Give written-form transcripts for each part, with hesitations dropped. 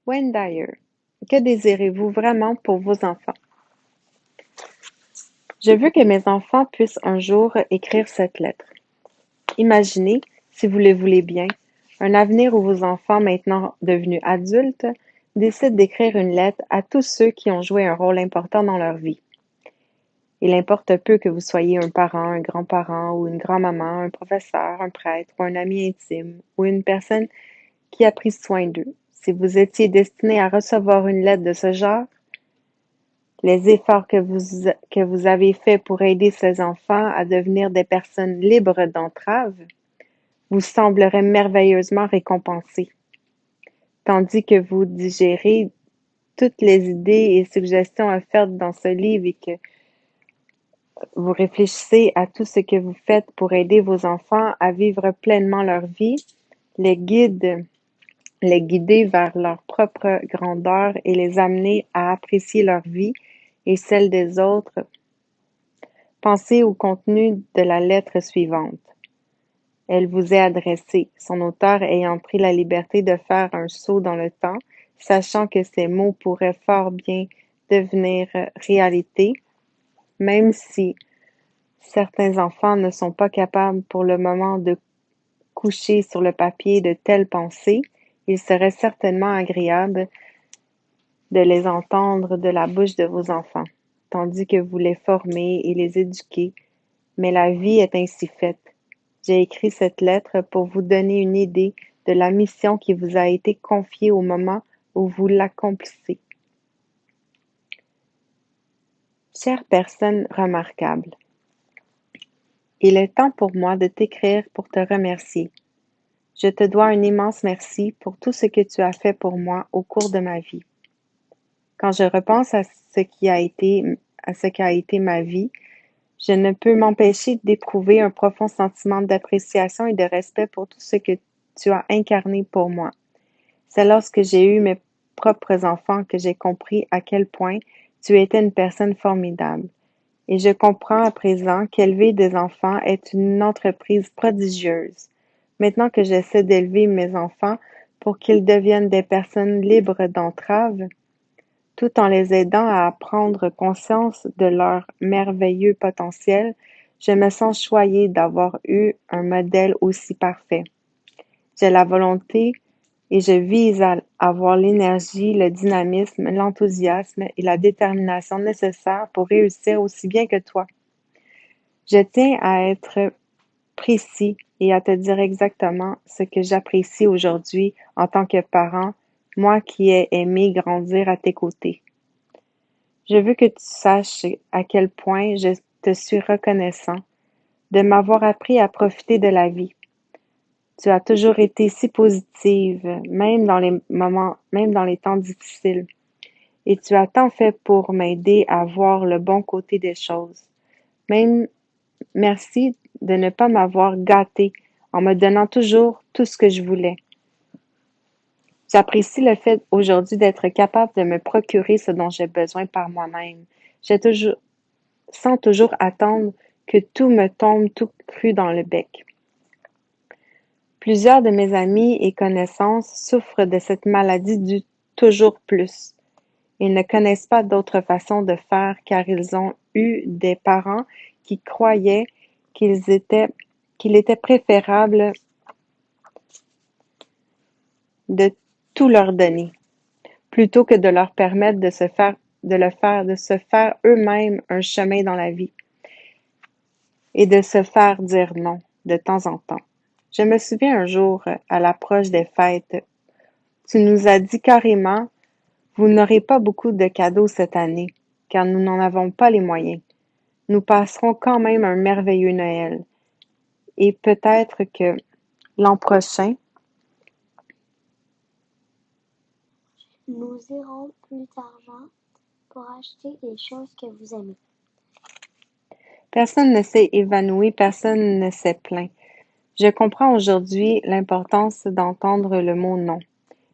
Wayne Dyer. Que désirez-vous vraiment pour vos enfants? Je veux que mes enfants puissent un jour écrire cette lettre. Imaginez, si vous le voulez bien, un avenir où vos enfants, maintenant devenus adultes, décident d'écrire une lettre à tous ceux qui ont joué un rôle important dans leur vie. Il importe peu que vous soyez un parent, un grand-parent ou une grand-maman, un professeur, un prêtre ou un ami intime ou une personne qui a pris soin d'eux. Si vous étiez destiné à recevoir une lettre de ce genre, les efforts que vous avez faits pour aider ces enfants à devenir des personnes libres d'entrave vous sembleraient merveilleusement récompensés, tandis que vous digérez toutes les idées et suggestions offertes dans ce livre et que vous réfléchissez à tout ce que vous faites pour aider vos enfants à vivre pleinement leur vie, les guide les guider vers leur propre grandeur et les amener à apprécier leur vie et celle des autres. Pensez au contenu de la lettre suivante. Elle vous est adressée, son auteur ayant pris la liberté de faire un saut dans le temps, sachant que ces mots pourraient fort bien devenir réalité, même si certains enfants ne sont pas capables pour le moment de coucher sur le papier de telles pensées, il serait certainement agréable de les entendre de la bouche de vos enfants, tandis que vous les formez et les éduquez. Mais la vie est ainsi faite. J'ai écrit cette lettre pour vous donner une idée de la mission qui vous a été confiée au moment où vous l'accomplissez. Chère personne remarquable, il est temps pour moi de t'écrire pour te remercier. Je te dois un immense merci pour tout ce que tu as fait pour moi au cours de ma vie. Quand je repense à ce qu'a été ma vie, je ne peux m'empêcher d'éprouver un profond sentiment d'appréciation et de respect pour tout ce que tu as incarné pour moi. C'est lorsque j'ai eu mes propres enfants que j'ai compris à quel point tu étais une personne formidable. Et je comprends à présent qu'élever des enfants est une entreprise prodigieuse. Maintenant que j'essaie d'élever mes enfants pour qu'ils deviennent des personnes libres d'entrave, tout en les aidant à prendre conscience de leur merveilleux potentiel, je me sens choyée d'avoir eu un modèle aussi parfait. J'ai la volonté et je vise à avoir l'énergie, le dynamisme, l'enthousiasme et la détermination nécessaires pour réussir aussi bien que toi. Je tiens à être précis et à te dire exactement ce que j'apprécie aujourd'hui en tant que parent, moi qui ai aimé grandir à tes côtés. Je veux que tu saches à quel point je te suis reconnaissant de m'avoir appris à profiter de la vie. Tu as toujours été si positive, même dans les temps difficiles, et tu as tant fait pour m'aider à voir le bon côté des choses. Même merci de ne pas m'avoir gâtée en me donnant toujours tout ce que je voulais. J'apprécie le fait aujourd'hui d'être capable de me procurer ce dont j'ai besoin par moi-même. J'ai toujours, sans toujours attendre que tout me tombe tout cru dans le bec. Plusieurs de mes amis et connaissances souffrent de cette maladie du toujours plus. Ils ne connaissent pas d'autre façon de faire car ils ont eu des parents qui croyaient qu'ils étaient, qu'il était préférable de tout leur donner, plutôt que de leur permettre de se faire eux-mêmes un chemin dans la vie et de se faire dire non de temps en temps. Je me souviens un jour, à l'approche des fêtes, tu nous as dit carrément, vous n'aurez pas beaucoup de cadeaux cette année, car nous n'en avons pas les moyens. Nous passerons quand même un merveilleux Noël. Et peut-être que l'an prochain, Nous aurons plus d'argent pour acheter les choses que vous aimez. personne ne s'est évanoui, personne ne s'est plaint. Je comprends aujourd'hui l'importance d'entendre le mot non.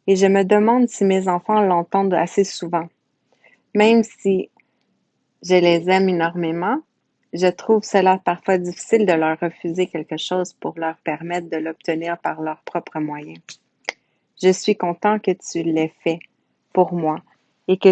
Et je me demande si mes enfants l'entendent assez souvent. Même si je les aime énormément, je trouve cela parfois difficile de leur refuser quelque chose pour leur permettre de l'obtenir par leurs propres moyens. Je suis content que tu l'aies fait, pour moi et que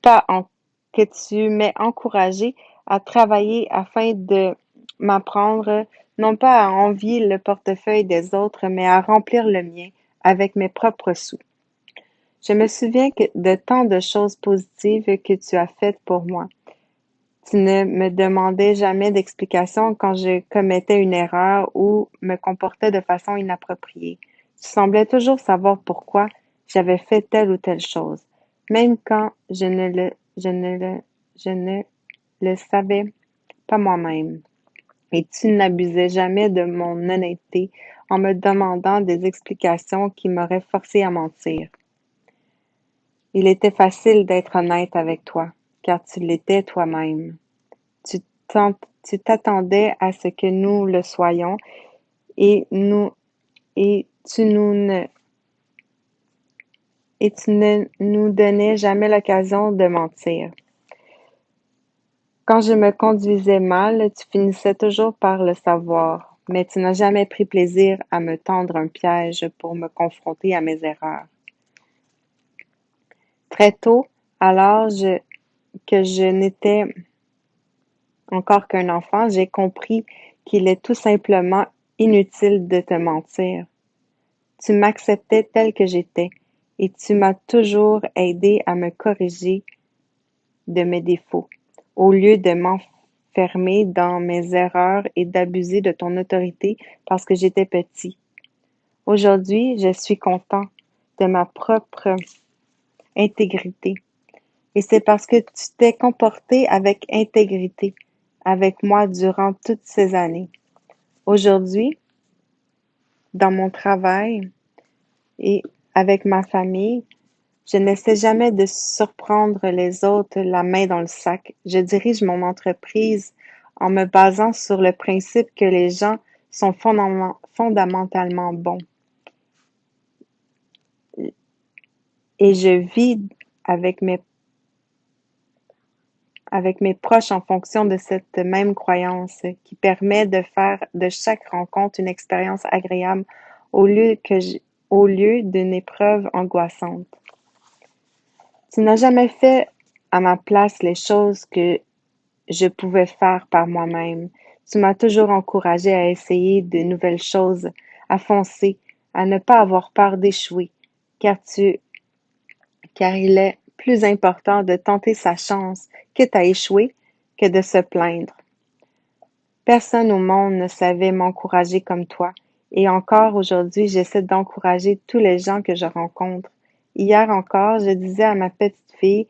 pas en- que tu m'aies encouragé à travailler afin de m'apprendre non pas à envier le portefeuille des autres, mais à remplir le mien avec mes propres sous. Je me souviens de tant de choses positives que tu as faites pour moi. Tu ne me demandais jamais d'explication quand je commettais une erreur ou me comportais de façon inappropriée. Tu semblais toujours savoir pourquoi j'avais fait telle ou telle chose, même quand je ne le savais pas moi-même. Et tu n'abusais jamais de mon honnêteté en me demandant des explications qui m'auraient forcé à mentir. Il était facile d'être honnête avec toi, car tu l'étais toi-même. Tu tu t'attendais à ce que nous le soyons et et tu nous ne, et tu ne nous donnais jamais l'occasion de mentir. Quand je me conduisais mal, tu finissais toujours par le savoir, mais tu n'as jamais pris plaisir à me tendre un piège pour me confronter à mes erreurs. Très tôt, à l'âge que je n'étais encore qu'un enfant, j'ai compris qu'il est tout simplement inutile de te mentir. Tu m'acceptais tel que j'étais et tu m'as toujours aidé à me corriger de mes défauts, au lieu de m'enfermer dans mes erreurs et d'abuser de ton autorité parce que j'étais petit. Aujourd'hui, je suis content de ma propre intégrité. Et c'est parce que tu t'es comporté avec intégrité avec moi durant toutes ces années. Aujourd'hui, dans mon travail et avec ma famille, je n'essaie jamais de surprendre les autres la main dans le sac. Je dirige mon entreprise en me basant sur le principe que les gens sont fondamentalement bons. Et je vis avec mes, avec mes proches en fonction de cette même croyance qui permet de faire de chaque rencontre une expérience agréable au lieu au lieu d'une épreuve angoissante. Tu n'as jamais fait à ma place les choses que je pouvais faire par moi-même. Tu m'as toujours encouragé à essayer de nouvelles choses, à foncer, à ne pas avoir peur d'échouer, car il est plus important de tenter sa chance, quitte à échouer, que de se plaindre. Personne au monde ne savait m'encourager comme toi, et encore aujourd'hui, j'essaie d'encourager tous les gens que je rencontre. Hier encore, je disais à ma petite fille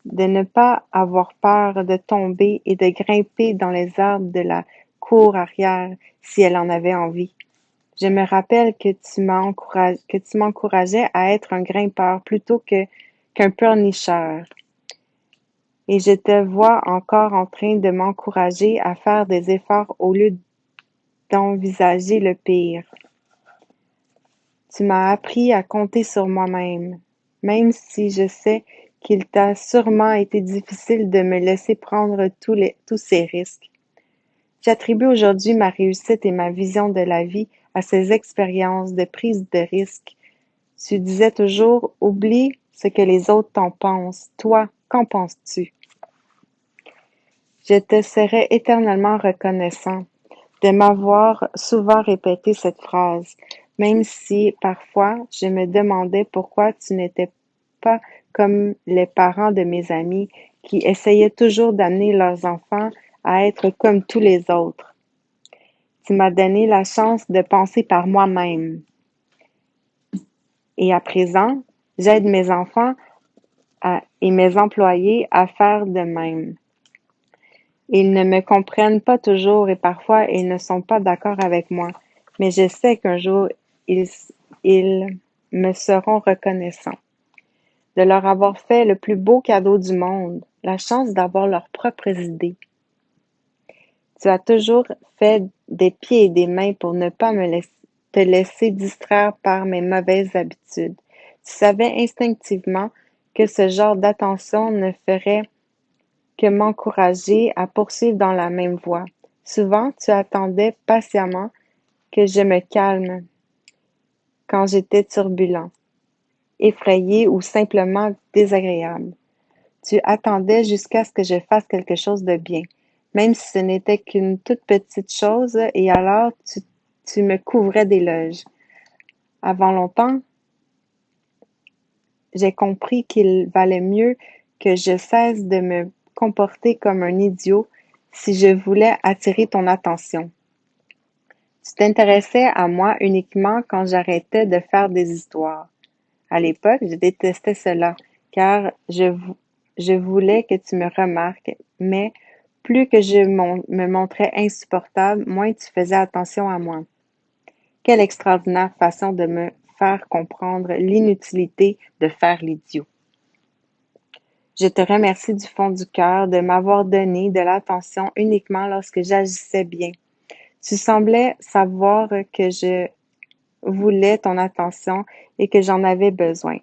de ne pas avoir peur de tomber et de grimper dans les arbres de la cour arrière si elle en avait envie. Je me rappelle que tu m'encourageais à être un grimpeur plutôt qu'un pleurnicheur. Et je te vois encore en train de m'encourager à faire des efforts au lieu d'envisager le pire. Tu m'as appris à compter sur moi-même, même si je sais qu'il t'a sûrement été difficile de me laisser prendre tous ces risques. J'attribue aujourd'hui ma réussite et ma vision de la vie à ces expériences de prise de risque. Tu disais toujours, oublie ce que les autres t'en pensent. Toi, qu'en penses-tu? Je te serai éternellement reconnaissant de m'avoir souvent répété cette phrase, même si parfois je me demandais pourquoi tu n'étais pas comme les parents de mes amis qui essayaient toujours d'amener leurs enfants à être comme tous les autres. Tu m'as donné la chance de penser par moi-même. Et à présent, j'aide mes enfants et mes employés à faire de même. Ils ne me comprennent pas toujours et parfois ils ne sont pas d'accord avec moi, mais je sais qu'un jour ils, ils me seront reconnaissants de leur avoir fait le plus beau cadeau du monde, la chance d'avoir leurs propres idées. Tu as toujours fait des pieds et des mains pour ne pas te laisser distraire par mes mauvaises habitudes. Tu savais instinctivement que ce genre d'attention ne ferait que m'encourager à poursuivre dans la même voie. Souvent, tu attendais patiemment que je me calme quand j'étais turbulent effrayé ou simplement désagréable. Tu attendais jusqu'à ce que je fasse quelque chose de bien, même si ce n'était qu'une toute petite chose, et alors tu me couvrais d'éloges. Avant longtemps, j'ai compris qu'il valait mieux que je cesse de me comporter comme un idiot si je voulais attirer ton attention. Tu t'intéressais à moi uniquement quand j'arrêtais de faire des histoires. À l'époque, je détestais cela, car je voulais que tu me remarques, mais plus que me montrais insupportable, moins tu faisais attention à moi. Quelle extraordinaire façon de me faire comprendre l'inutilité de faire l'idiot. Je te remercie du fond du cœur de m'avoir donné de l'attention uniquement lorsque j'agissais bien. Tu semblais savoir que je voulais ton attention et que j'en avais besoin.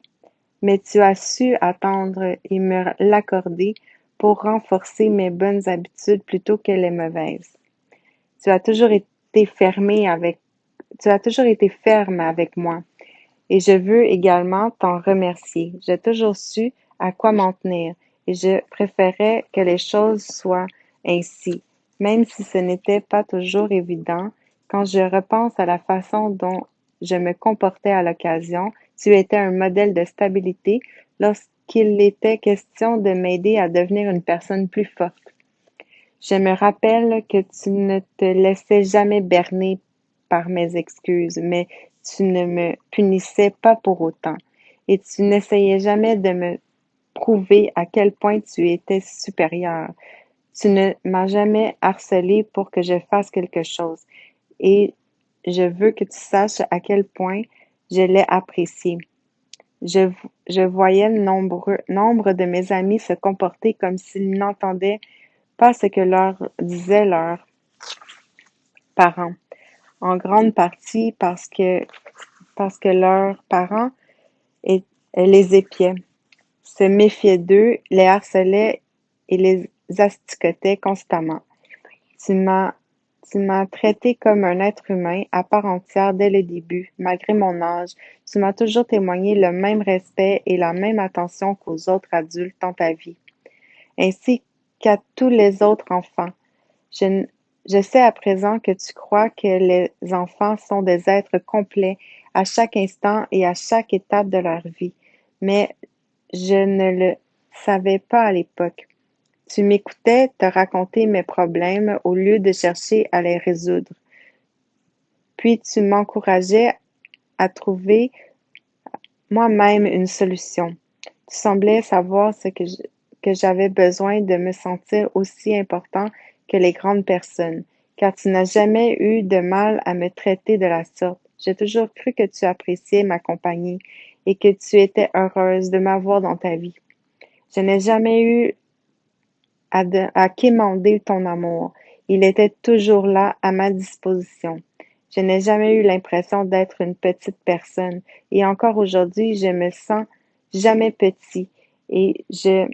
Mais tu as su attendre et me l'accorder pour renforcer mes bonnes habitudes plutôt que les mauvaises. Tu as toujours été tu as toujours été ferme avec moi et je veux également t'en remercier. J'ai toujours su à quoi m'en tenir et je préférais que les choses soient ainsi, même si ce n'était pas toujours évident. Quand je repense à la façon dont je me comportais à l'occasion, tu étais un modèle de stabilité lorsqu'il était question de m'aider à devenir une personne plus forte. Je me rappelle que tu ne te laissais jamais berner par mes excuses, mais tu ne me punissais pas pour autant, et tu n'essayais jamais de me prouver à quel point tu étais supérieur. Tu ne m'as jamais harcelé pour que je fasse quelque chose, et je veux que tu saches à quel point je l'ai apprécié. Je voyais nombre de mes amis se comporter comme s'ils n'entendaient pas ce que leur disaient leurs parents, en grande partie parce que leurs parents les épiaient, se méfiaient d'eux, les harcelaient et les asticotaient constamment. Tu m'as tu m'as traité comme un être humain à part entière dès le début, malgré mon âge. Tu m'as toujours témoigné le même respect et la même attention qu'aux autres adultes dans ta vie, ainsi qu'à tous les autres enfants. Je, je sais à présent que tu crois que les enfants sont des êtres complets à chaque instant et à chaque étape de leur vie, mais je ne le savais pas à l'époque. Tu m'écoutais te raconter mes problèmes au lieu de chercher à les résoudre. Puis tu m'encourageais à trouver moi-même une solution. Tu semblais savoir que j'avais besoin de me sentir aussi important que les grandes personnes, car tu n'as jamais eu de mal à me traiter de la sorte. J'ai toujours cru que tu appréciais ma compagnie et que tu étais heureuse de m'avoir dans ta vie. Je n'ai jamais eu à quémander ton amour. Il était toujours là à ma disposition. Je n'ai jamais eu l'impression d'être une petite personne et encore aujourd'hui, je me sens jamais petit et je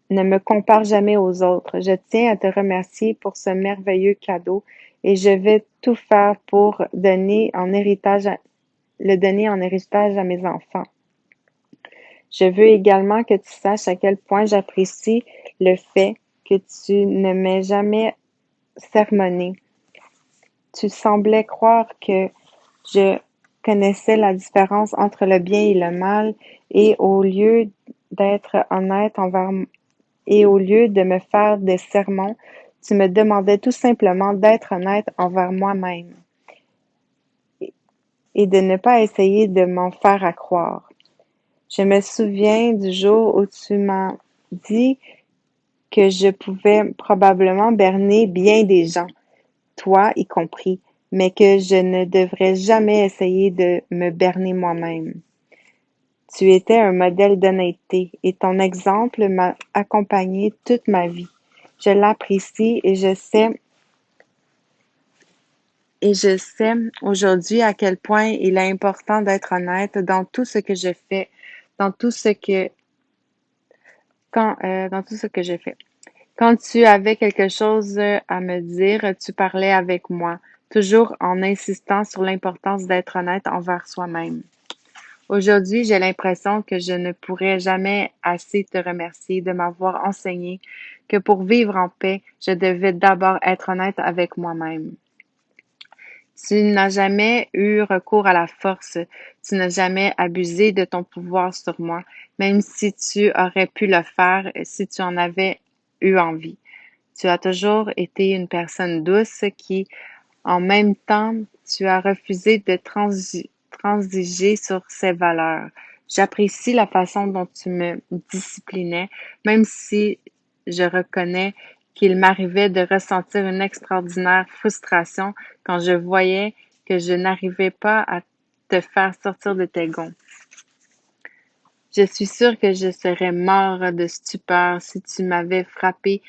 ne me compare jamais aux autres. Je tiens à te remercier pour ce merveilleux cadeau et je vais tout faire pour le donner en héritage à mes enfants. Je veux également que tu saches à quel point j'apprécie le fait que tu ne m'aies jamais sermonné. Tu semblais croire que je connaissais la différence entre le bien et le mal, et au lieu d'être honnête et au lieu de me faire des sermons, tu me demandais tout simplement d'être honnête envers moi-même et de ne pas essayer de m'en faire à croire. Je me souviens du jour où tu m'as dit que je pouvais probablement berner bien des gens, toi y compris, mais que je ne devrais jamais essayer de me berner moi-même. Tu étais un modèle d'honnêteté et ton exemple m'a accompagné toute ma vie. Je l'apprécie et je sais aujourd'hui à quel point il est important d'être honnête dans tout ce que je fais, dans tout ce que dans tout ce que je fais. Quand tu avais quelque chose à me dire, tu parlais avec moi, toujours en insistant sur l'importance d'être honnête envers soi-même. Aujourd'hui, j'ai l'impression que je ne pourrai jamais assez te remercier de m'avoir enseigné que pour vivre en paix, je devais d'abord être honnête avec moi-même. Tu n'as jamais eu recours à la force, tu n'as jamais abusé de ton pouvoir sur moi, même si tu aurais pu le faire si tu en avais eu envie. Tu as toujours été une personne douce qui, en même temps, tu as refusé de transiger sur ses valeurs. J'apprécie la façon dont tu me disciplinais, même si je reconnais qu'il m'arrivait de ressentir une extraordinaire frustration quand je voyais que je n'arrivais pas à te faire sortir de tes gonds. Je suis sûre que je serais mort de stupeur si tu m'avais frappé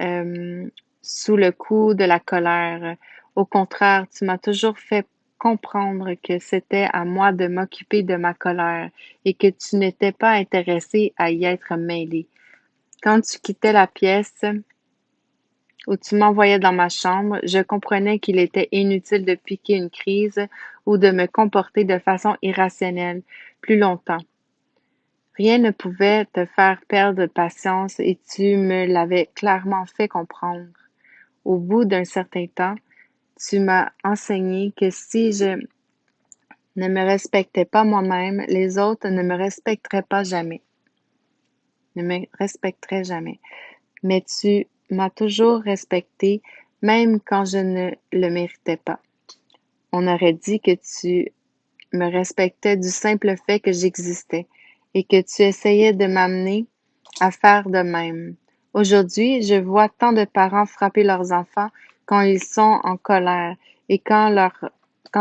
euh, sous le coup de la colère. Au contraire, tu m'as toujours fait comprendre que c'était à moi de m'occuper de ma colère et que tu n'étais pas intéressé à y être mêlé. Quand tu quittais la pièce où tu m'envoyais dans ma chambre, je comprenais qu'il était inutile de piquer une crise ou de me comporter de façon irrationnelle plus longtemps. Rien ne pouvait te faire perdre patience et tu me l'avais clairement fait comprendre. Au bout d'un certain temps, tu m'as enseigné que si je ne me respectais pas moi-même, les autres ne me respecteraient pas jamais, ne me respecteraient jamais. Mais tu m'as toujours respecté, même quand je ne le méritais pas. On aurait dit que tu me respectais du simple fait que j'existais et que tu essayais de m'amener à faire de même. Aujourd'hui, je vois tant de parents frapper leurs enfants quand ils sont en colère et quand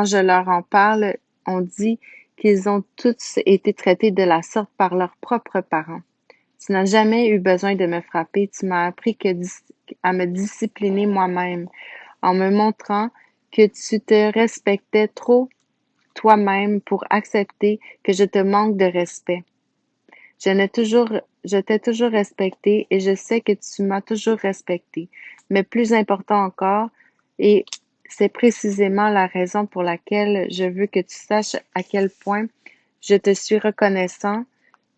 je leur en parle, on dit qu'ils ont tous été traités de la sorte par leurs propres parents. Tu n'as jamais eu besoin de me frapper, tu m'as appris à me discipliner moi-même en me montrant que tu te respectais trop toi-même pour accepter que je te manque de respect. Je t'ai toujours respecté et je sais que tu m'as toujours respecté. Mais plus important encore, et c'est précisément la raison pour laquelle je veux que tu saches à quel point je te suis reconnaissant,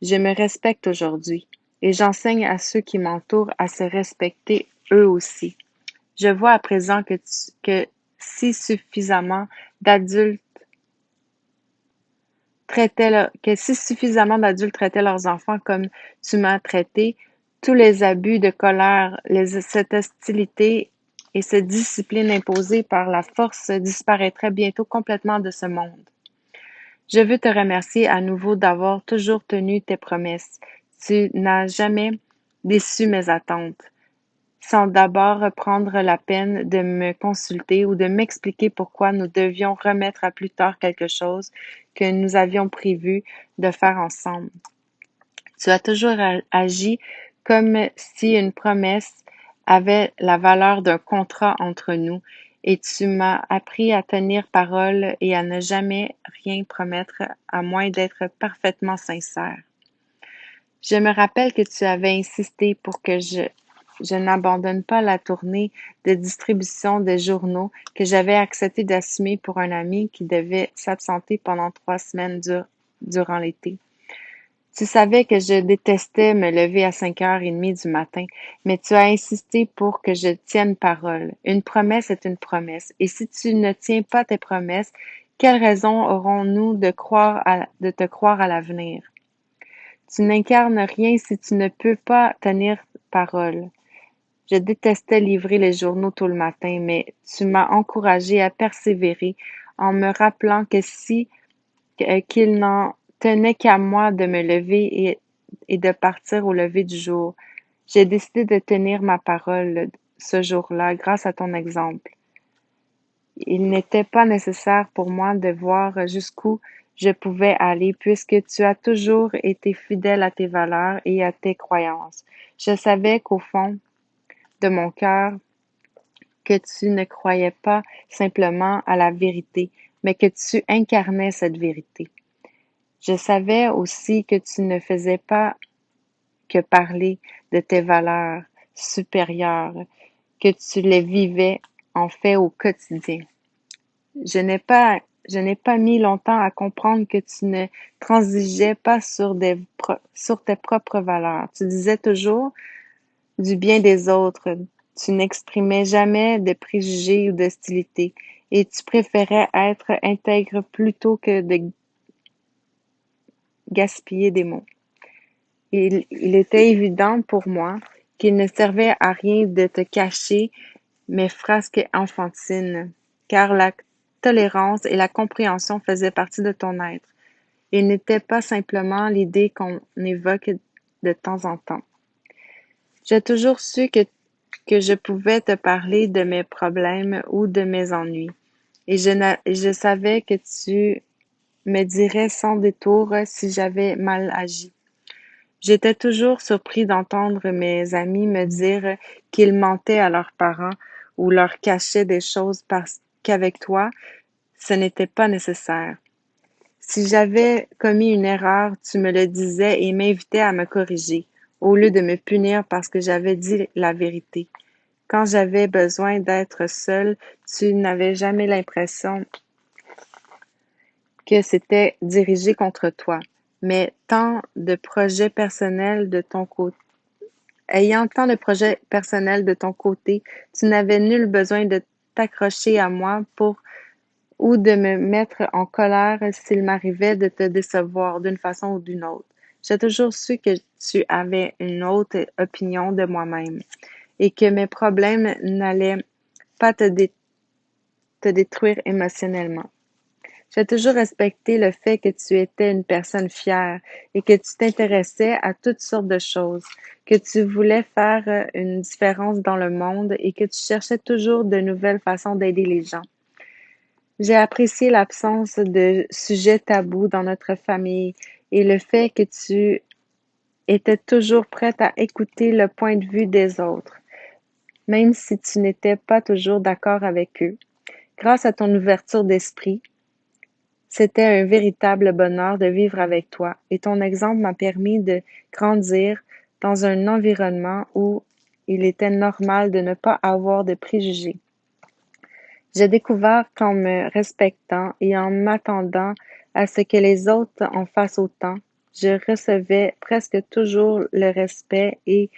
je me respecte aujourd'hui et j'enseigne à ceux qui m'entourent à se respecter eux aussi. Je vois à présent que si suffisamment d'adultes que si suffisamment d'adultes traitaient leurs enfants comme tu m'as traité, tous les abus de colère, cette hostilité et cette discipline imposée par la force disparaîtraient bientôt complètement de ce monde. Je veux te remercier à nouveau d'avoir toujours tenu tes promesses. Tu n'as jamais déçu mes attentes sans d'abord prendre la peine de me consulter ou de m'expliquer pourquoi nous devions remettre à plus tard quelque chose que nous avions prévu de faire ensemble. Tu as toujours agi comme si une promesse avait la valeur d'un contrat entre nous et tu m'as appris à tenir parole et à ne jamais rien promettre à moins d'être parfaitement sincère. Je me rappelle que tu avais insisté pour que je n'abandonne pas la tournée de distribution des journaux que j'avais accepté d'assumer pour un ami qui devait s'absenter pendant 3 semaines durant l'été. Tu savais que je détestais me lever à 5h30 du matin, mais tu as insisté pour que je tienne parole. Une promesse est une promesse, et si tu ne tiens pas tes promesses, quelle raison aurons-nous de te croire à l'avenir? Tu n'incarnes rien si tu ne peux pas tenir parole. Je détestais livrer les journaux tôt le matin, mais tu m'as encouragé à persévérer en me rappelant qu'il n'en tenait qu'à moi de me lever et de partir au lever du jour. J'ai décidé de tenir ma parole ce jour-là grâce à ton exemple. Il n'était pas nécessaire pour moi de voir jusqu'où je pouvais aller puisque tu as toujours été fidèle à tes valeurs et à tes croyances. Je savais qu'au fond de mon cœur, que tu ne croyais pas simplement à la vérité, mais que tu incarnais cette vérité. Je savais aussi que tu ne faisais pas que parler de tes valeurs supérieures, que tu les vivais en fait au quotidien. Je n'ai pas je n'ai pas mis longtemps à comprendre que tu ne transigeais pas sur tes propres valeurs. Tu disais toujours du bien des autres. Tu n'exprimais jamais de préjugés ou d'hostilité et tu préférais être intègre plutôt que de gaspiller des mots. Il était évident pour moi qu'il ne servait à rien de te cacher mes frasques enfantines, car la tolérance et la compréhension faisaient partie de ton être. Il n'était pas simplement l'idée qu'on évoque de temps en temps. J'ai toujours su que je pouvais te parler de mes problèmes ou de mes ennuis, et je savais que tu me dirais sans détour si j'avais mal agi. J'étais toujours surpris d'entendre mes amis me dire qu'ils mentaient à leurs parents ou leur cachaient des choses parce qu'avec toi, ce n'était pas nécessaire. Si j'avais commis une erreur, tu me le disais et m'invitais à me corriger, au lieu de me punir parce que j'avais dit la vérité. Quand j'avais besoin d'être seule, tu n'avais jamais l'impression que c'était dirigé contre toi, mais tant de projets personnels de ton côté. Ayant tant de projets personnels de ton côté, tu n'avais nul besoin de t'accrocher à moi ou de me mettre en colère s'il m'arrivait de te décevoir d'une façon ou d'une autre. J'ai toujours su que tu avais une autre opinion de moi-même et que mes problèmes n'allaient pas te détruire émotionnellement. J'ai toujours respecté le fait que tu étais une personne fière et que tu t'intéressais à toutes sortes de choses, que tu voulais faire une différence dans le monde et que tu cherchais toujours de nouvelles façons d'aider les gens. J'ai apprécié l'absence de sujets tabous dans notre famille et le fait que tu étais toujours prête à écouter le point de vue des autres, même si tu n'étais pas toujours d'accord avec eux. Grâce à ton ouverture d'esprit, c'était un véritable bonheur de vivre avec toi et ton exemple m'a permis de grandir dans un environnement où il était normal de ne pas avoir de préjugés. J'ai découvert qu'en me respectant et en m'attendant à ce que les autres en fassent autant, je recevais presque toujours le respect et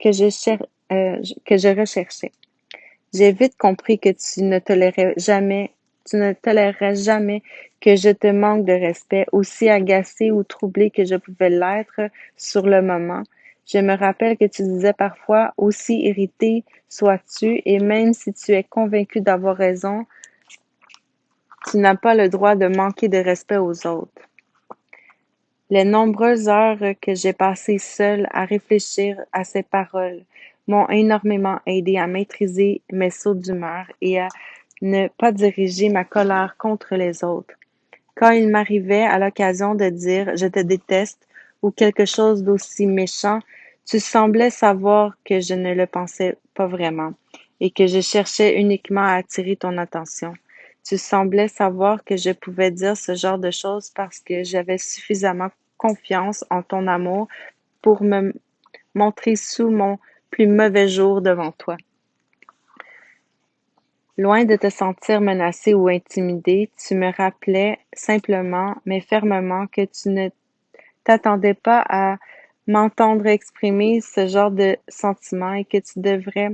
que je, que je recherchais. J'ai vite compris que tu ne tolérerais jamais que je te manque de respect, aussi agacée ou troublée que je pouvais l'être sur le moment. Je me rappelle que tu disais parfois, aussi irrité sois-tu, et même si tu es convaincu d'avoir raison, tu n'as pas le droit de manquer de respect aux autres. Les nombreuses heures que j'ai passées seule à réfléchir à ces paroles m'ont énormément aidé à maîtriser mes sauts d'humeur et à ne pas diriger ma colère contre les autres. Quand il m'arrivait à l'occasion de dire je te déteste ou quelque chose d'aussi méchant, tu semblais savoir que je ne le pensais pas vraiment et que je cherchais uniquement à attirer ton attention. Tu semblais savoir que je pouvais dire ce genre de choses parce que j'avais suffisamment confiance en ton amour pour me montrer sous mon plus mauvais jour devant toi. Loin de te sentir menacée ou intimidée, tu me rappelais simplement, mais fermement, que tu ne t'attendais pas à m'entendre exprimer ce genre de sentiments et que tu devrais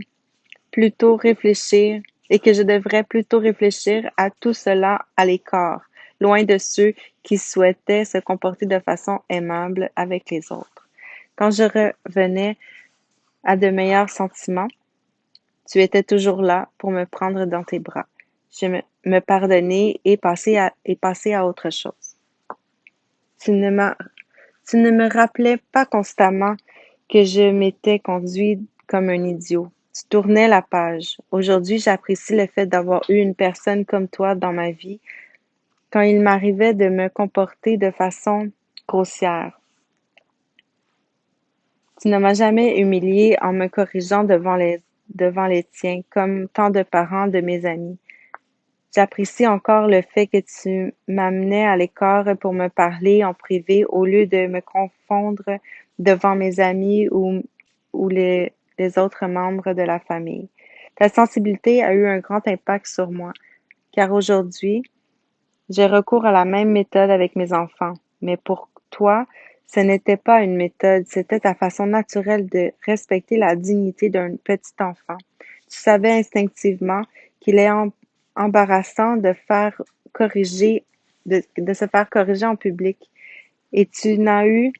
plutôt réfléchir et que je devrais plutôt réfléchir à tout cela à l'écart, loin de ceux qui souhaitaient se comporter de façon aimable avec les autres. Quand je revenais à de meilleurs sentiments, tu étais toujours là pour me prendre dans tes bras. Me pardonner et passer à autre chose. Tu ne m'as Tu ne me rappelais pas constamment que je m'étais conduit comme un idiot. Tu tournais la page. Aujourd'hui, j'apprécie le fait d'avoir eu une personne comme toi dans ma vie quand il m'arrivait de me comporter de façon grossière. Tu ne m'as jamais humiliée en me corrigeant devant les tiens, comme tant de parents de mes amis. J'apprécie encore le fait que tu m'amenais à l'écart pour me parler en privé au lieu de me confondre devant mes amis ou les autres membres de la famille. Ta sensibilité a eu un grand impact sur moi, car aujourd'hui, J'ai recours à la même méthode avec mes enfants, mais pour toi, ce n'était pas une méthode, c'était ta façon naturelle de respecter la dignité d'un petit enfant. Tu savais instinctivement qu'il est embarrassant de se faire corriger en public, et tu n'as eu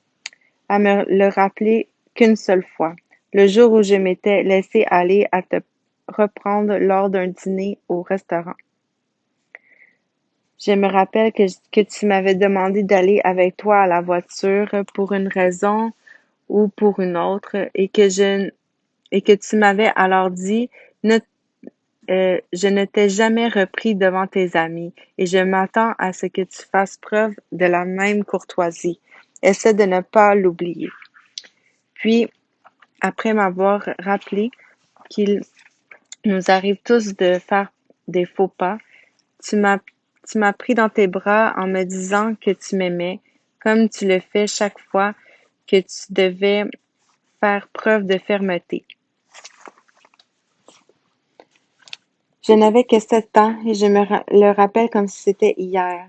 à me le rappeler qu'une seule fois, le jour où je m'étais laissé aller à te reprendre lors d'un dîner au restaurant. Je me rappelle que tu m'avais demandé d'aller avec toi à la voiture pour une raison ou pour une autre et que tu m'avais alors dit ne, je ne t'ai jamais repris devant tes amis et je m'attends à ce que tu fasses preuve de la même courtoisie. Essaie de ne pas l'oublier. Puis, après m'avoir rappelé qu'il nous arrive tous de faire des faux pas, Tu m'as, tu m'as pris dans tes bras en me disant que tu m'aimais, comme tu le fais chaque fois que tu devais faire preuve de fermeté. Je n'avais que 7 ans et je le rappelle comme si c'était hier.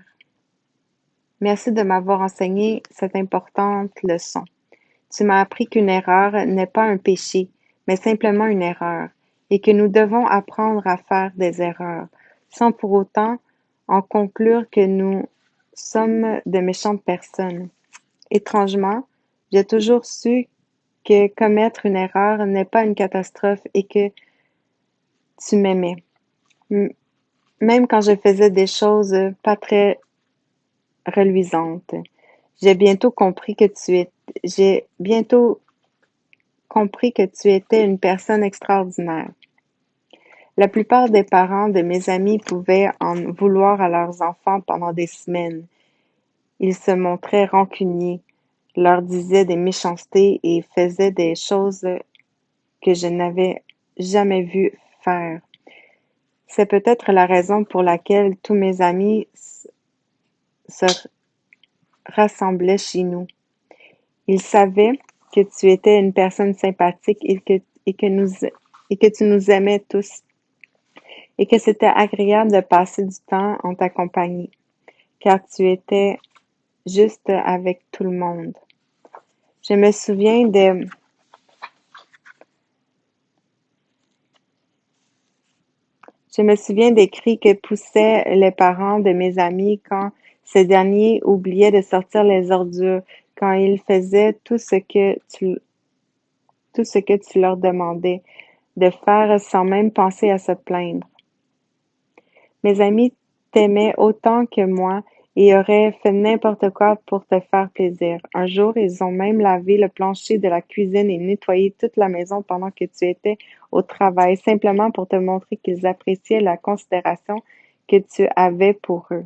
Merci de m'avoir enseigné cette importante leçon. Tu m'as appris qu'une erreur n'est pas un péché, mais simplement une erreur, et que nous devons apprendre à faire des erreurs, sans pour autant en conclure que nous sommes de méchantes personnes. Étrangement, j'ai toujours su que commettre une erreur n'est pas une catastrophe et que tu m'aimais, même quand je faisais des choses pas très reluisantes. J'ai bientôt compris que j'ai bientôt compris que tu étais une personne extraordinaire. La plupart des parents de mes amis pouvaient en vouloir à leurs enfants pendant des semaines. Ils se montraient rancuniers, leur disaient des méchancetés et faisaient des choses que je n'avais jamais vu faire. C'est peut-être la raison pour laquelle tous mes amis se rassemblaient chez nous. Ils savaient que tu étais une personne sympathique et que tu nous aimais tous et que c'était agréable de passer du temps en ta compagnie, car tu étais juste avec tout le monde. Je me souviens de Je me souviens des cris que poussaient les parents de mes amis quand ces derniers oubliaient de sortir les ordures, quand ils faisaient tout ce que tu leur demandais de faire sans même penser à se plaindre. Mes amis t'aimaient autant que moi et auraient fait n'importe quoi pour te faire plaisir. Un jour, ils ont même lavé le plancher de la cuisine et nettoyé toute la maison pendant que tu étais au travail, simplement pour te montrer qu'ils appréciaient la considération que tu avais pour eux.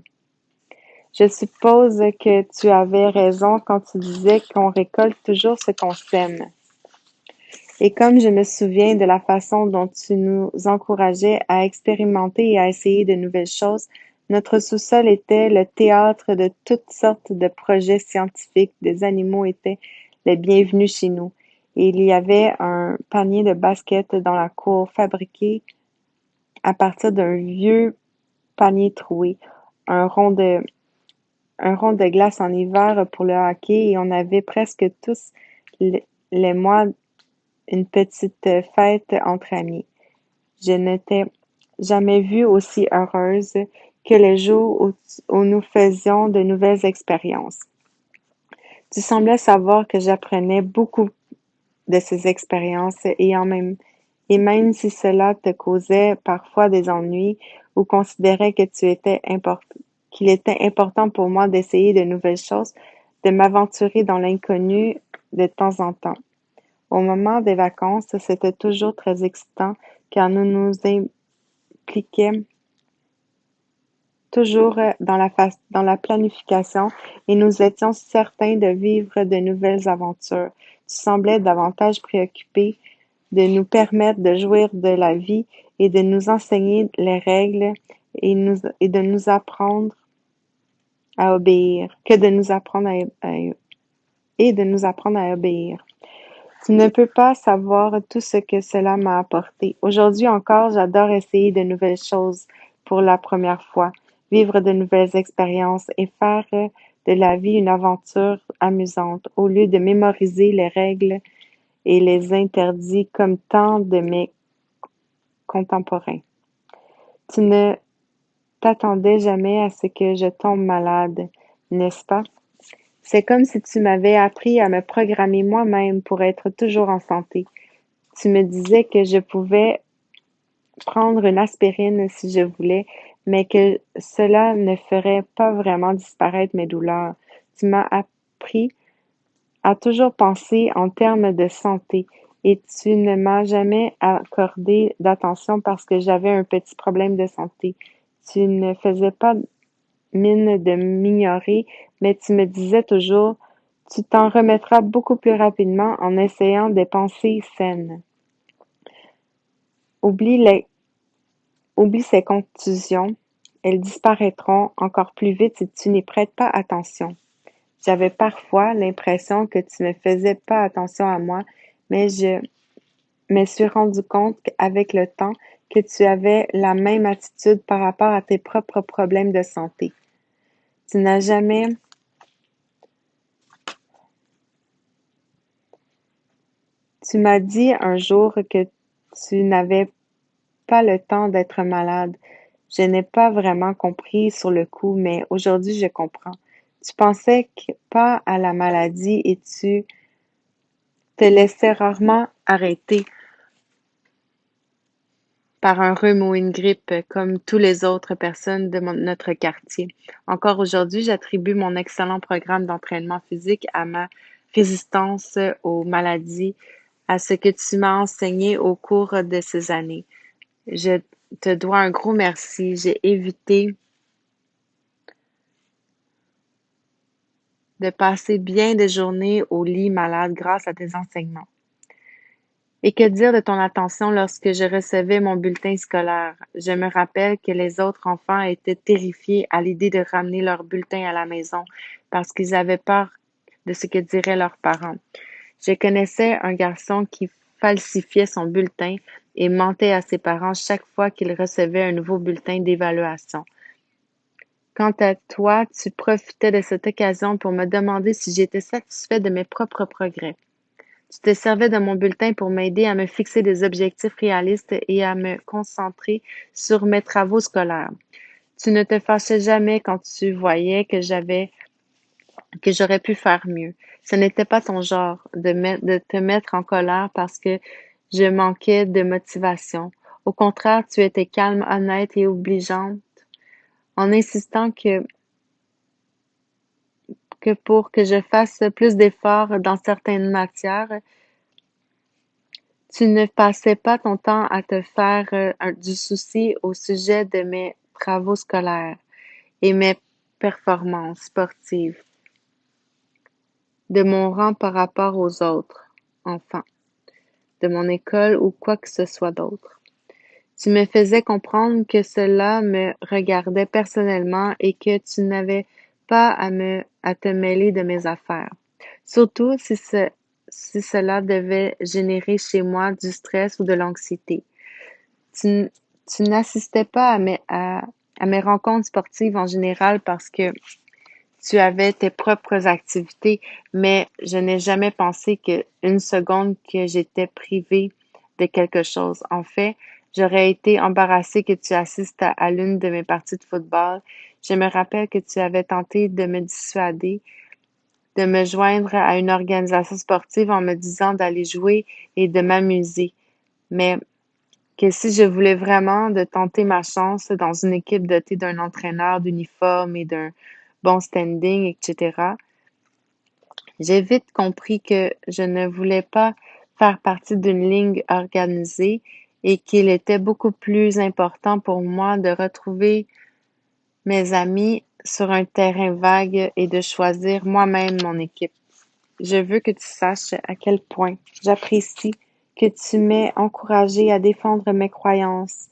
Je suppose que tu avais raison quand tu disais qu'on récolte toujours ce qu'on sème. Et comme je me souviens de la façon dont tu nous encourageais à expérimenter et à essayer de nouvelles choses, notre sous-sol était le théâtre de toutes sortes de projets scientifiques. Des animaux étaient les bienvenus chez nous. Et il y avait un panier de basket dans la cour fabriqué à partir d'un vieux panier troué, un rond de, un rond de glace en hiver pour le hockey et on avait presque tous les mois une petite fête entre amis. Je ne t'ai jamais vue aussi heureuse que le jour où nous faisions de nouvelles expériences. Tu semblais savoir que j'apprenais beaucoup de ces expériences et même si cela te causait parfois des ennuis ou considérais que qu'il était important pour moi d'essayer de nouvelles choses, de m'aventurer dans l'inconnu de temps en temps. Au moment des vacances, c'était toujours très excitant car nous nous impliquions toujours dans la planification et nous étions certains de vivre de nouvelles aventures. Tu semblais davantage préoccupé de nous permettre de jouir de la vie et de nous enseigner les règles et de nous apprendre à obéir, que de nous apprendre et de nous apprendre à obéir. Tu ne peux pas savoir tout ce que cela m'a apporté. Aujourd'hui encore, j'adore essayer de nouvelles choses pour la première fois. vivre de nouvelles expériences et faire de la vie une aventure amusante, au lieu de mémoriser les règles et les interdits comme tant de mes contemporains. Tu ne t'attendais jamais à ce que je tombe malade, n'est-ce pas? C'est comme si tu m'avais appris à me programmer moi-même pour être toujours en santé. Tu me disais que je pouvais prendre une aspirine si je voulais, mais que cela ne ferait pas vraiment disparaître mes douleurs. Tu m'as appris à toujours penser en termes de santé et tu ne m'as jamais accordé d'attention parce que j'avais un petit problème de santé. Tu ne faisais pas mine de m'ignorer, mais tu me disais toujours, tu t'en remettras beaucoup plus rapidement en essayant des pensées saines. Oublie les Oublie ces contusions, elles disparaîtront encore plus vite si tu n'y prêtes pas attention. J'avais parfois l'impression que tu ne faisais pas attention à moi, mais je me suis rendu compte avec le temps que tu avais la même attitude par rapport à tes propres problèmes de santé. Tu n'as jamais Tu m'as dit un jour que tu n'avais pas le temps d'être malade. Je n'ai pas vraiment compris sur le coup, mais aujourd'hui je comprends. Tu pensais pas à la maladie et tu te laissais rarement arrêter par un rhume ou une grippe comme toutes les autres personnes de notre quartier. Encore aujourd'hui, j'attribue mon excellent programme d'entraînement physique à ma résistance aux maladies, à ce que tu m'as enseigné au cours de ces années. Je te dois un gros merci. J'ai évité de passer bien des journées au lit malade grâce à tes enseignements. Et que dire de ton attention lorsque je recevais mon bulletin scolaire? Je me rappelle que les autres enfants étaient terrifiés à l'idée de ramener leur bulletin à la maison parce qu'ils avaient peur de ce que diraient leurs parents. Je connaissais un garçon qui falsifiait son bulletin et mentait à ses parents chaque fois qu'il recevait un nouveau bulletin d'évaluation. Quant à toi, tu profitais de cette occasion pour me demander si j'étais satisfait de mes propres progrès. Tu te servais de mon bulletin pour m'aider à me fixer des objectifs réalistes et à me concentrer sur mes travaux scolaires. Tu ne te fâchais jamais quand tu voyais que j'aurais pu faire mieux. Ce n'était pas ton genre de te mettre en colère parce que je manquais de motivation. Au contraire, tu étais calme, honnête et obligeante en insistant que pour que je fasse plus d'efforts dans certaines matières, tu ne passais pas ton temps à te faire du souci au sujet de mes travaux scolaires et mes performances sportives, de mon rang par rapport aux autres enfants, de mon école ou quoi que ce soit d'autre. Tu me faisais comprendre que cela me regardait personnellement et que tu n'avais pas à te mêler de mes affaires. Surtout si cela devait générer chez moi du stress ou de l'anxiété. Tu, tu n'assistais pas à mes rencontres sportives en général parce que tu avais tes propres activités, mais je n'ai jamais pensé une seconde que j'étais privée de quelque chose. En fait, j'aurais été embarrassée que tu assistes à l'une de mes parties de football. Je me rappelle que tu avais tenté de me dissuader, de me joindre à une organisation sportive en me disant d'aller jouer et de m'amuser. Mais que si je voulais vraiment de tenter ma chance dans une équipe dotée d'un entraîneur d'uniforme et d'un bon standing, etc., j'ai vite compris que je ne voulais pas faire partie d'une ligue organisée et qu'il était beaucoup plus important pour moi de retrouver mes amis sur un terrain vague et de choisir moi-même mon équipe. Je veux que tu saches à quel point j'apprécie que tu m'aies encouragé à défendre mes croyances,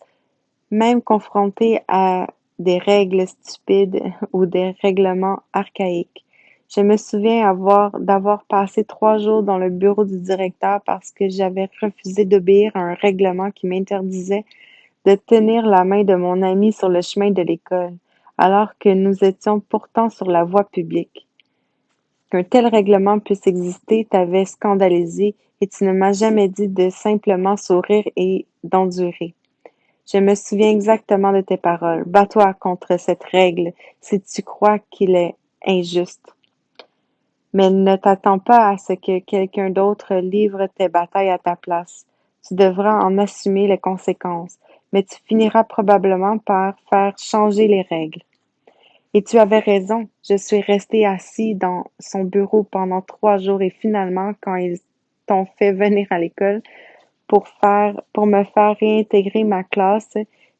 même confronté à des règles stupides ou des règlements archaïques. Je me souviens d'avoir passé 3 jours dans le bureau du directeur parce que j'avais refusé d'obéir à un règlement qui m'interdisait de tenir la main de mon ami sur le chemin de l'école. alors que nous étions pourtant sur la voie publique. Qu'un tel règlement puisse exister t'avait scandalisé et tu ne m'as jamais dit de simplement sourire et d'endurer. Je me souviens exactement de tes paroles. Bats-toi contre cette règle si tu crois qu'il est injuste. Mais ne t'attends pas à ce que quelqu'un d'autre livre tes batailles à ta place. Tu devras en assumer les conséquences, mais tu finiras probablement par faire changer les règles. Et tu avais raison, je suis resté assis dans son bureau pendant 3 jours et finalement, quand ils t'ont fait venir à l'école pour me faire réintégrer ma classe,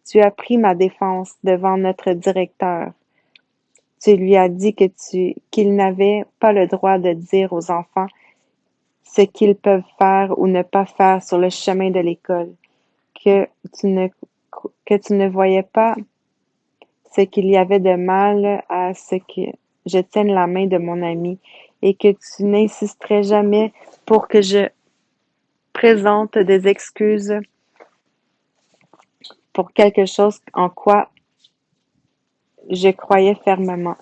tu as pris ma défense devant notre directeur. Tu lui as dit qu'il n'avait pas le droit de dire aux enfants ce qu'ils peuvent faire ou ne pas faire sur le chemin de l'école, que tu ne, que tu ne voyais pas ce qu'il y avait de mal à ce que je tienne la main de mon ami et que tu n'insisterais jamais pour que je présente des excuses pour quelque chose en quoi je croyais fermement.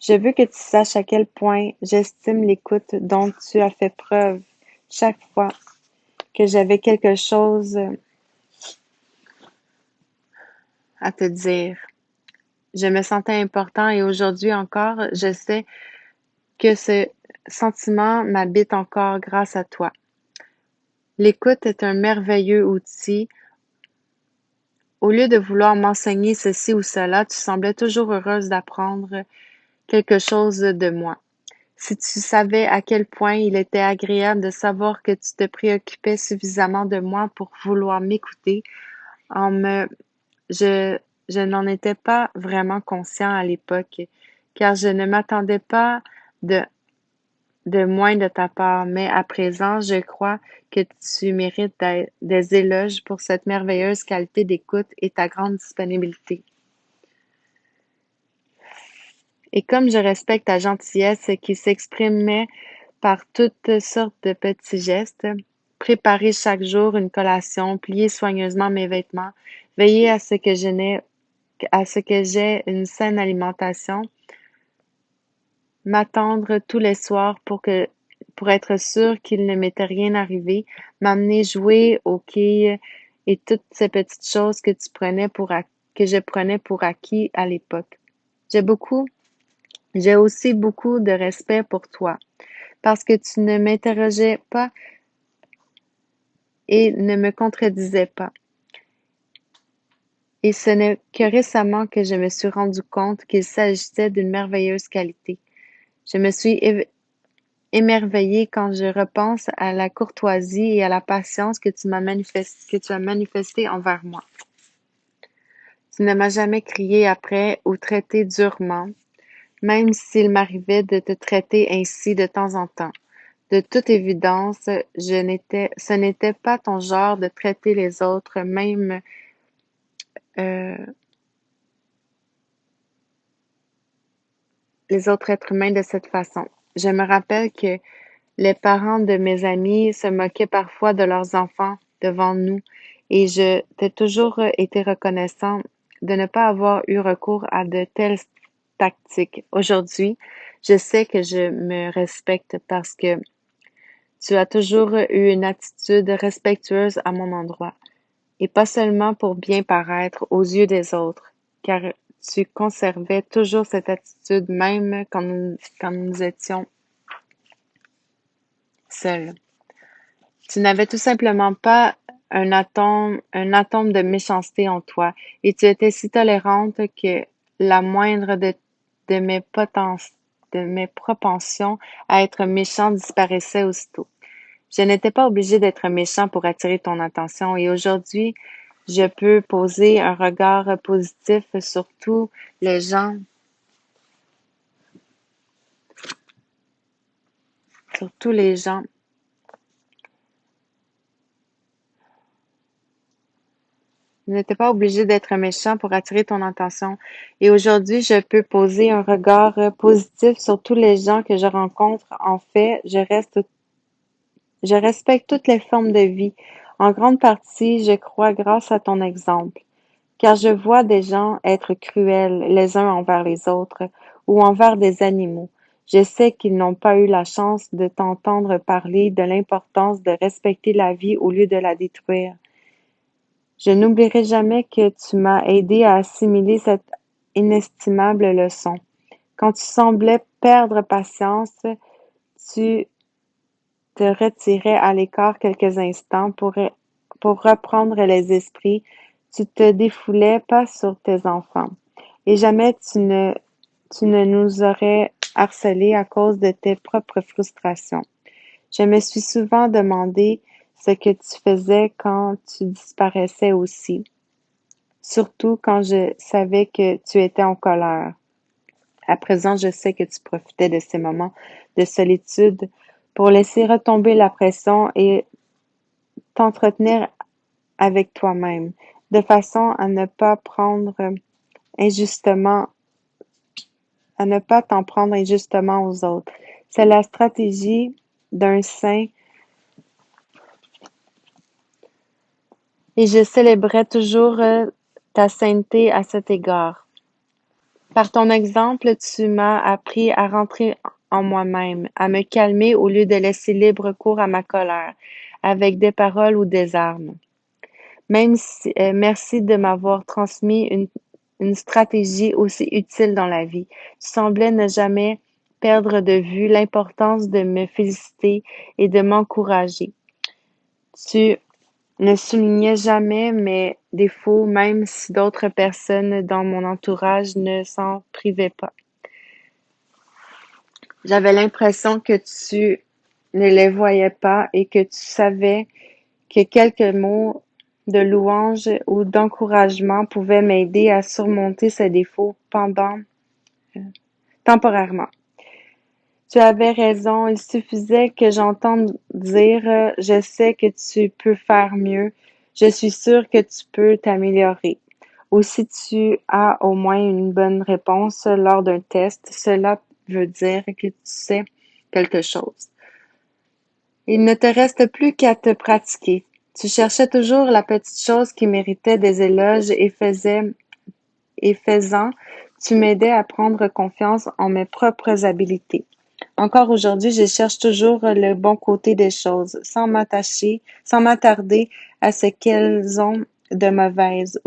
Je veux que tu saches à quel point j'estime l'écoute dont tu as fait preuve chaque fois que j'avais quelque chose à te dire. Je me sentais important et aujourd'hui encore, je sais que ce sentiment m'habite encore grâce à toi. L'écoute est un merveilleux outil. Au lieu de vouloir m'enseigner ceci ou cela, tu semblais toujours heureuse d'apprendre quelque chose de moi. Si tu savais à quel point il était agréable de savoir que tu te préoccupais suffisamment de moi pour vouloir m'écouter, en me, je, je n'en étais pas vraiment conscient à l'époque, car je ne m'attendais pas de moins de ta part, mais à présent, je crois que tu mérites des éloges pour cette merveilleuse qualité d'écoute et ta grande disponibilité. Et comme je respecte ta gentillesse qui s'exprimait par toutes sortes de petits gestes, préparer chaque jour une collation, plier soigneusement mes vêtements, veiller à ce que j'ai une saine alimentation, m'attendre tous les soirs pour être sûr qu'il ne m'était rien arrivé, m'amener jouer aux quilles et toutes ces petites choses que je prenais pour acquis à l'époque. J'ai aussi beaucoup de respect pour toi, parce que tu ne m'interrogeais pas et ne me contredisais pas. Et ce n'est que récemment que je me suis rendu compte qu'il s'agissait d'une merveilleuse qualité. Je me suis émerveillée quand je repense à la courtoisie et à la patience que tu as manifesté envers moi. Tu ne m'as jamais crié après ou traité durement, même s'il m'arrivait de te traiter ainsi de temps en temps. De toute évidence, ce n'était pas ton genre de traiter euh, les autres êtres humains de cette façon. Je me rappelle que les parents de mes amis se moquaient parfois de leurs enfants devant nous et je t'ai toujours été reconnaissant de ne pas avoir eu recours à de telles tactiques. Aujourd'hui, je sais que je me respecte parce que tu as toujours eu une attitude respectueuse à mon endroit, et pas seulement pour bien paraître aux yeux des autres, car tu conservais toujours cette attitude même quand nous étions seuls. Tu n'avais tout simplement pas un atome de méchanceté en toi, et tu étais si tolérante que la moindre de de mes propensions à être méchant disparaissait aussitôt. Je n'étais pas obligée d'être méchant pour attirer ton attention et aujourd'hui, je peux poser un regard positif les gens, sur tous les gens. Je n'étais pas obligée d'être méchant pour attirer ton attention et aujourd'hui, je peux poser un regard positif sur tous les gens que je rencontre. En fait, je respecte toutes les formes de vie. En grande partie, je crois grâce à ton exemple. car je vois des gens être cruels les uns envers les autres ou envers des animaux. Je sais qu'ils n'ont pas eu la chance de t'entendre parler de l'importance de respecter la vie au lieu de la détruire. Je n'oublierai jamais que tu m'as aidé à assimiler cette inestimable leçon. Quand tu semblais perdre patience, tu te retirais à l'écart quelques instants pour reprendre les esprits. Tu te défoulais pas sur tes enfants. Et jamais tu ne nous aurais harcelés à cause de tes propres frustrations. Je me suis souvent demandé ce que tu faisais quand tu disparaissais aussi, surtout quand je savais que tu étais en colère. À présent, je sais que tu profitais de ces moments de solitude pour laisser retomber la pression et t'entretenir avec toi-même, de façon injustement, à ne pas t'en prendre injustement aux autres. C'est la stratégie d'un saint et je célébrais toujours ta sainteté à cet égard. Par ton exemple, tu m'as appris à rentrer en moi-même, à me calmer au lieu de laisser libre cours à ma colère, avec des paroles ou des armes. Merci de m'avoir transmis une stratégie aussi utile dans la vie. Tu semblais ne jamais perdre de vue l'importance de me féliciter et de m'encourager. Tu ne soulignais jamais mes défauts, même si d'autres personnes dans mon entourage ne s'en privaient pas. J'avais l'impression que tu ne les voyais pas et que tu savais que quelques mots de louange ou d'encouragement pouvaient m'aider à surmonter ces défauts temporairement. Tu avais raison, il suffisait que j'entende dire je sais que tu peux faire mieux, je suis sûre que tu peux t'améliorer. Ou si tu as au moins une bonne réponse lors d'un test, cela veut dire que tu sais quelque chose. Il ne te reste plus qu'à te pratiquer. Tu cherchais toujours la petite chose qui méritait des éloges et faisant, tu m'aidais à prendre confiance en mes propres habiletés. Encore aujourd'hui, je cherche toujours le bon côté des choses, sans m'attarder à ce qu'elles ont de mauvaises,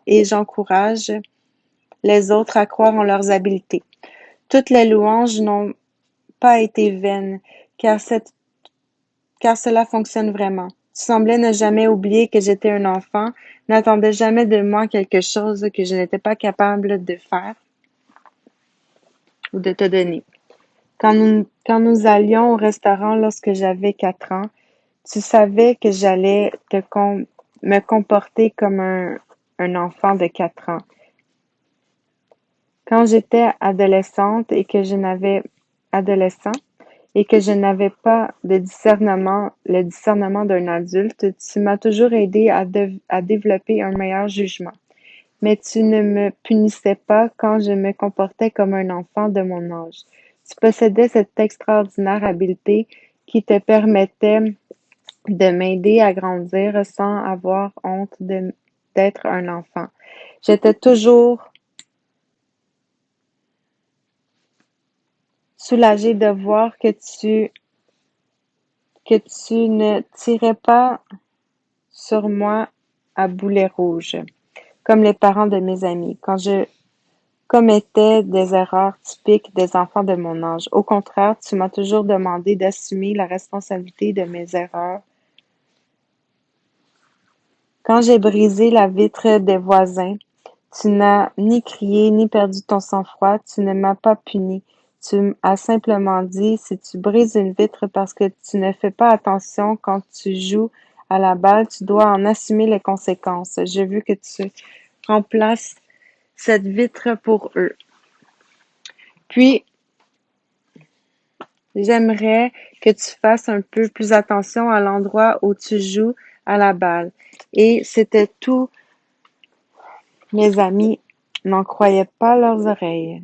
et j'encourage les autres à croire en leurs habiletés. Toutes les louanges n'ont pas été vaines, car cela fonctionne vraiment. Tu semblais ne jamais oublier que j'étais un enfant, n'attendais jamais de moi quelque chose que je n'étais pas capable de faire ou de te donner. Quand nous allions au restaurant lorsque j'avais 4 ans, tu savais que j'allais me comporter comme un enfant de 4 ans. Quand j'étais adolescent et que je n'avais pas le discernement d'un adulte, tu m'as toujours aidé à développer un meilleur jugement. Mais tu ne me punissais pas quand je me comportais comme un enfant de mon âge. Tu possédais cette extraordinaire habileté qui te permettait de m'aider à grandir sans avoir honte d'être un enfant. J'étais toujours soulagée de voir que tu ne tirais pas sur moi à boulet rouge, comme les parents de mes amis, quand je commettais des erreurs typiques des enfants de mon âge. Au contraire, tu m'as toujours demandé d'assumer la responsabilité de mes erreurs. Quand j'ai brisé la vitre des voisins, tu n'as ni crié ni perdu ton sang-froid, tu ne m'as pas puni. Tu as simplement dit, si tu brises une vitre parce que tu ne fais pas attention quand tu joues à la balle, tu dois en assumer les conséquences. J'ai vu que tu remplaces cette vitre pour eux. Puis, j'aimerais que tu fasses un peu plus attention à l'endroit où tu joues à la balle. Et c'était tout. Mes amis n'en croyaient pas leurs oreilles.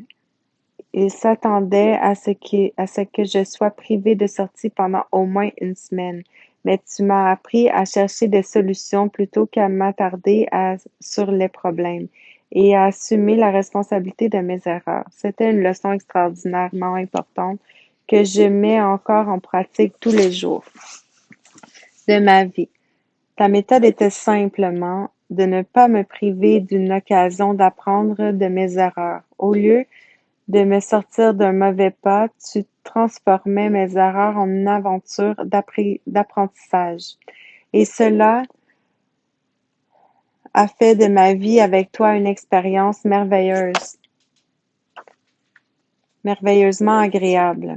Ils s'attendaient à ce que je sois privée de sortie pendant au moins une semaine. mais tu m'as appris à chercher des solutions plutôt qu'à m'attarder sur les problèmes et à assumer la responsabilité de mes erreurs. C'était une leçon extraordinairement importante que je mets encore en pratique tous les jours de ma vie. Ta méthode était simplement de ne pas me priver d'une occasion d'apprendre de mes erreurs. Au lieu de me sortir d'un mauvais pas, tu transformais mes erreurs en une aventure d'apprentissage. Et cela a fait de ma vie avec toi une expérience merveilleusement agréable.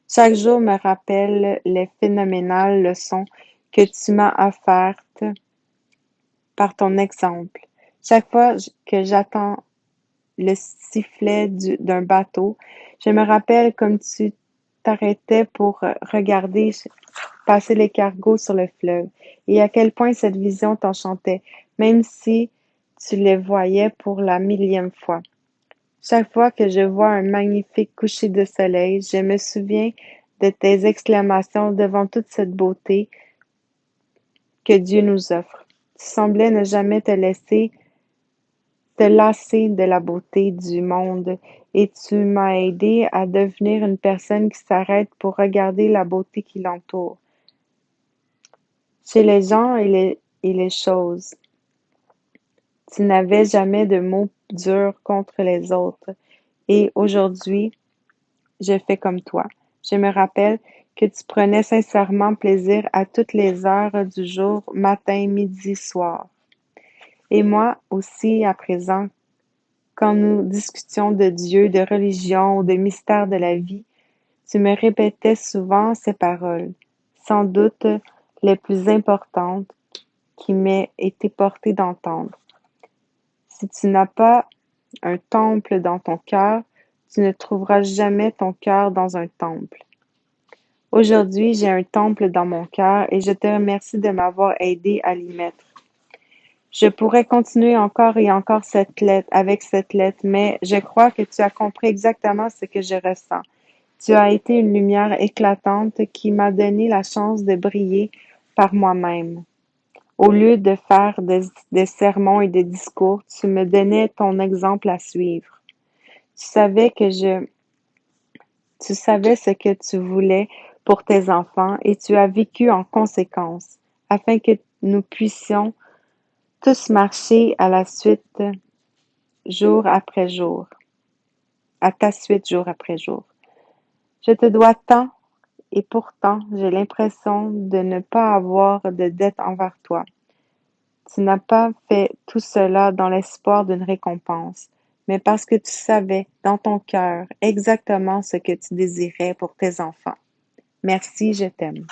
Chaque jour me rappelle les phénoménales leçons que tu m'as offertes par ton exemple. Chaque fois que j'attends le sifflet d'un bateau, je me rappelle comme tu t'arrêtais pour regarder passer les cargos sur le fleuve et à quel point cette vision t'enchantait, même si tu les voyais pour la millième fois. Chaque fois que je vois un magnifique coucher de soleil, je me souviens de tes exclamations devant toute cette beauté que Dieu nous offre. Tu semblais ne jamais te lasser de la beauté du monde et tu m'as aidé à devenir une personne qui s'arrête pour regarder la beauté qui l'entoure, chez les gens et les choses. Tu n'avais jamais de mots durs contre les autres et aujourd'hui, je fais comme toi. Je me rappelle que tu prenais sincèrement plaisir à toutes les heures du jour, matin, midi, soir. Et moi aussi, à présent, quand nous discutions de Dieu, de religion ou de mystères de la vie, tu me répétais souvent ces paroles, sans doute les plus importantes qui m'aient été portées d'entendre. Si tu n'as pas un temple dans ton cœur, tu ne trouveras jamais ton cœur dans un temple. Aujourd'hui, j'ai un temple dans mon cœur et je te remercie de m'avoir aidé à l'y mettre. Je pourrais continuer encore et encore avec cette lettre, mais je crois que tu as compris exactement ce que je ressens. Tu as été une lumière éclatante qui m'a donné la chance de briller par moi-même. Au lieu de faire des sermons et des discours, tu me donnais ton exemple à suivre. Tu savais tu savais ce que tu voulais pour tes enfants et tu as vécu en conséquence, afin que nous puissions tous marcher à la suite jour après jour, à ta suite jour après jour. Je te dois tant et pourtant j'ai l'impression de ne pas avoir de dette envers toi. Tu n'as pas fait tout cela dans l'espoir d'une récompense, mais parce que tu savais dans ton cœur exactement ce que tu désirais pour tes enfants. Merci, je t'aime.